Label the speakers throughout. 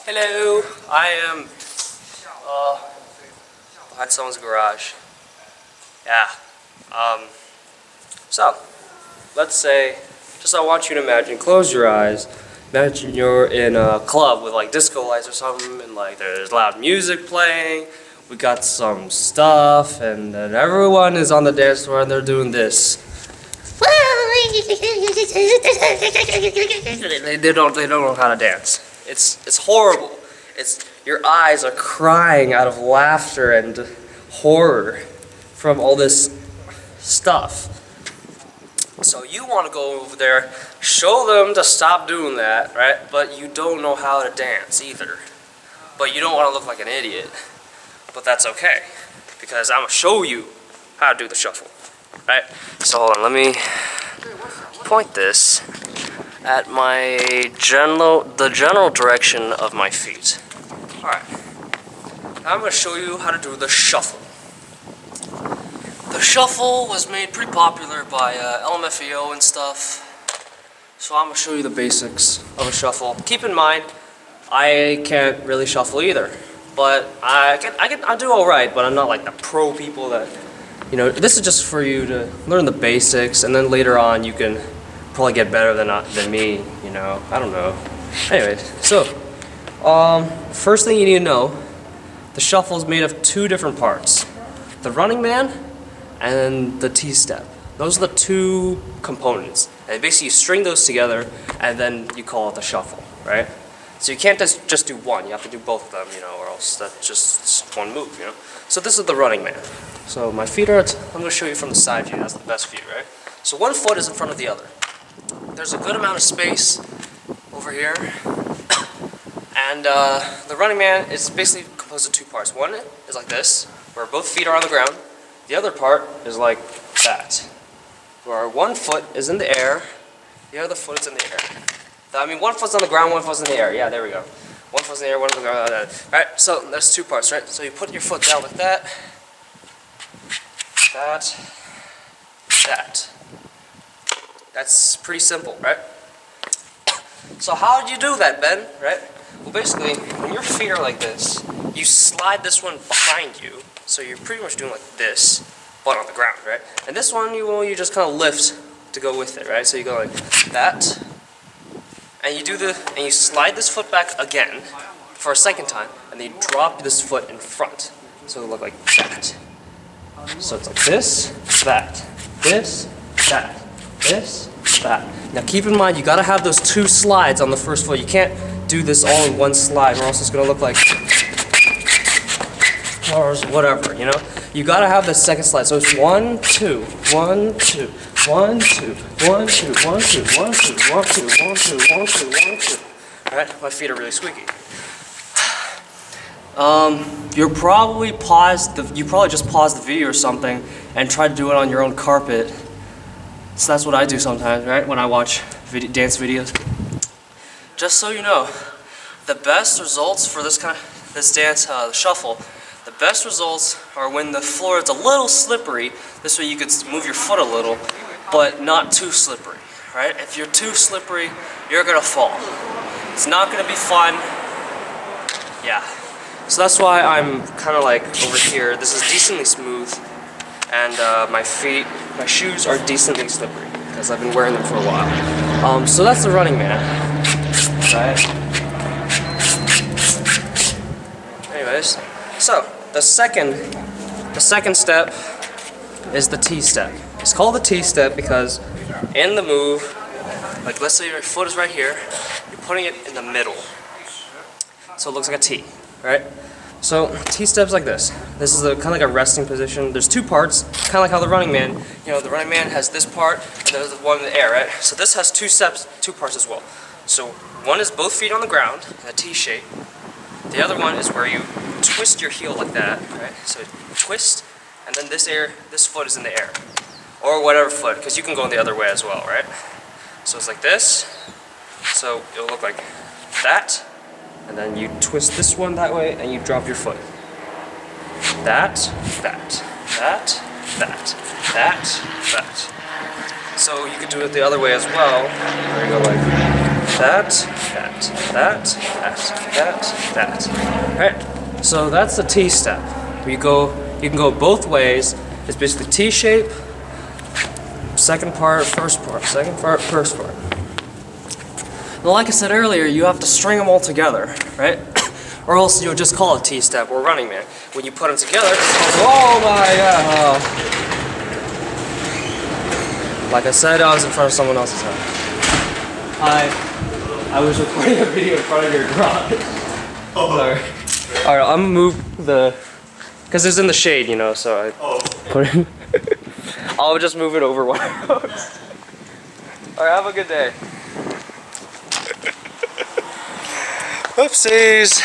Speaker 1: Hello, I am behind someone's garage. Yeah. So let's say, just I want you to imagine, close your eyes. Imagine you're in a club with like disco lights or something, and like there's loud music playing. We got some stuff, and then everyone is on the dance floor and they're doing this. They don't know how to dance. It's horrible. Your eyes are crying out of laughter and horror from all this stuff. So you want to go over there, show them to stop doing that, right? But you don't know how to dance either. But you don't want to look like an idiot. But that's okay, because I'm gonna show you how to do the shuffle, right? So hold on, let me point this at the general direction of my feet. Alright, I'm going to show you how to do the shuffle. The shuffle was made pretty popular by LMFAO and stuff, so I'm going to show you the basics of a shuffle. Keep in mind, I can't really shuffle either, but I do alright, but I'm not like the pro people that, you know, this is just for you to learn the basics, and then later on you can probably get better than me, you know, I don't know. Anyways, so, first thing you need to know, the shuffle is made of two different parts. The running man and the T-step. Those are the two components. And basically you string those together and then you call it the shuffle, right? So you can't just do one, you have to do both of them, you know, or else that's just one move, you know? So this is the running man. So my feet are, I'm going to show you from the side view, that's the best view, right? So one foot is in front of the other. There's a good amount of space over here, and the running man is basically composed of two parts. One is like this, where both feet are on the ground. The other part is like that, where one foot is in the air, the other foot is in the air. I mean, one foot's on the ground, one foot's in the air. Yeah, there we go. One foot's in the air, one foot's on the ground. Alright, so there's two parts, right? So you put your foot down like that, that. That's pretty simple, right? So how did you do that, Ben? Right? Well, basically, when your feet are like this, you slide this one behind you, so you're pretty much doing like this, but on the ground, right? And this one, you just kind of lift to go with it, right? So you go like that, and you slide this foot back again for a second time, and then you drop this foot in front, so it'll look like that. So it's like this, that, this, that. This, that. Now keep in mind, you gotta have those two slides on the first foot. You can't do this all in one slide, or else it's gonna look like, or whatever, you know? You gotta have the second slide. So it's 1, 2, 1, 2, 1, 2, 1, 2, 1, 2, 1, 2, 1, 2, 1, 2, 1, 2, 1, 2. Alright, my feet are really squeaky. You probably just paused the video or something and tried to do it on your own carpet. So that's what I do sometimes, right? When I watch dance videos. Just so you know, the best results for this dance, the shuffle, the best results are when the floor is a little slippery. This way you could move your foot a little, but not too slippery, right? If you're too slippery, you're gonna fall. It's not gonna be fun. Yeah. So that's why I'm kind of like over here. This is decently smooth. And my shoes are decently slippery because I've been wearing them for a while. So that's the running man, right? Anyways, so the second step is the T-step. It's called the T-step because in the move, like let's say your foot is right here, you're putting it in the middle, so it looks like a T, right? So T-steps like this. This is kind of like a resting position. There's two parts, kind of like how the running man, you know, the running man has this part and there's the one in the air, right? So this has two parts as well. So one is both feet on the ground in a T shape. The other one is where you twist your heel like that, right? So twist, and then this foot is in the air, or whatever foot, because you can go the other way as well, right? So it's like this. So it'll look like that. And then you twist this one that way, and you drop your foot. That. So you could do it the other way as well, where you go like that. Alright, so that's the T step. You can go both ways. It's basically T shape, second part, first part, second part, first part. And like I said earlier, you have to string them all together, right? Or else you'll just call it T step or running man. When you put them together, oh my god! Like I said, I was in front of someone else's house. I was recording a video in front of your garage. Oh. Sorry. Alright, I'm gonna move the... Because it's in the shade, you know, so I put it... I'll just move it over one of those. Alright, have a good day. Whoopsies.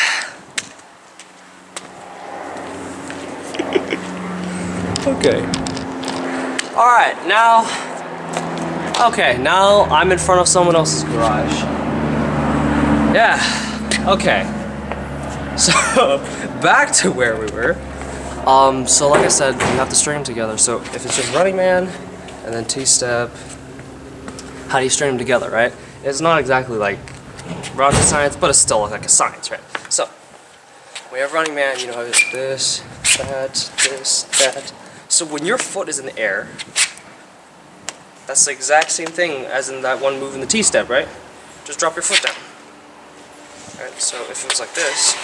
Speaker 1: Okay. Alright, now... Okay, now I'm in front of someone else's garage. Yeah, okay. So, back to where we were. So like I said, you have to string them together. So if it's just running man, and then T-step, how do you string them together, right? It's not exactly like rocket science, but it's still like a science, right? So, we have running man, you know how it's this, that. So when your foot is in the air, that's the exact same thing as in that one move in the T-step, right? Just drop your foot down. Alright, so if it was like this,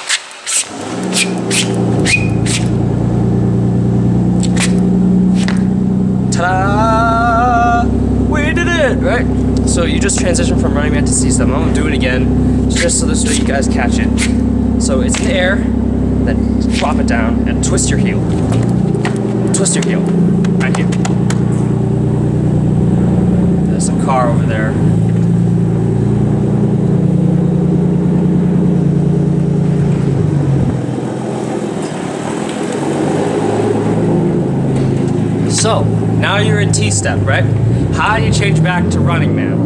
Speaker 1: ta-da! We did it! Right? So you just transition from running man to T-step. I'm gonna do it again, just so this way you guys catch it. So it's in the air, then drop it down, and twist your heel. Twist your heel. Right here. There's a car over there. So, now you're in T-step, right? How do you change back to running man?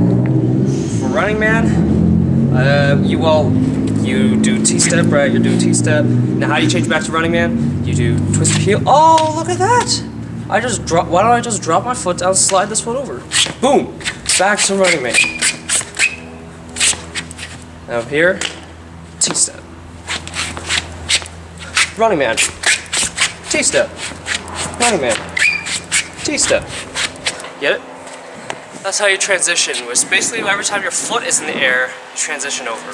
Speaker 1: For running man, you do T-step, right? You're doing T-step. Now how do you change back to running man? You do twist your heel. Oh, look at that! Why don't I just drop my foot down, slide this foot over? Boom! Back to running man. Now here, T-step. Running man. T-step. Running man. T-step. Get it? That's how you transition. It's basically every time your foot is in the air, you transition over.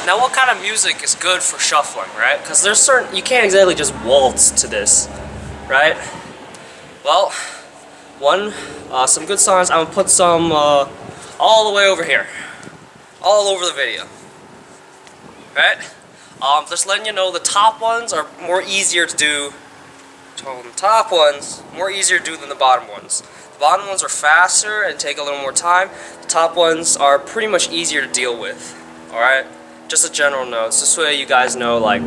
Speaker 1: Now what kind of music is good for shuffling, right? Because there's certain, you can't exactly just waltz to this, right? Well, some good songs, I'm gonna put some all the way over here. All over the video. Right? Just letting you know the top ones are more easier to do. The top ones, more easier to do than the bottom ones. The bottom ones are faster and take a little more time. The top ones are pretty much easier to deal with. Alright? Just a general note. So this way you guys know like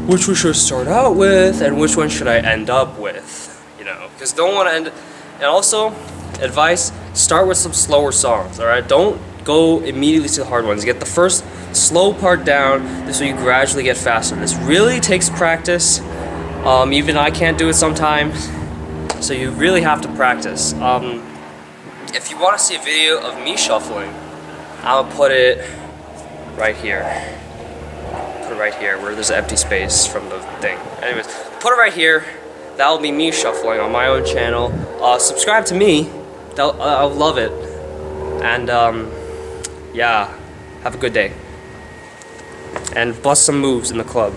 Speaker 1: which one should I start out with and which one should I end up with. You know, because don't want to end. And also, advice: start with some slower songs. Alright? Don't go immediately to the hard ones. Get the first slow part down, this way you gradually get faster. This really takes practice. Even I can't do it sometimes, so you really have to practice. If you want to see a video of me shuffling, I'll put it right here. Put it right here where there's an empty space from the thing. Anyways, put it right here. That'll be me shuffling on my own channel. Subscribe to me. I'll love it. And yeah, have a good day. And bust some moves in the club.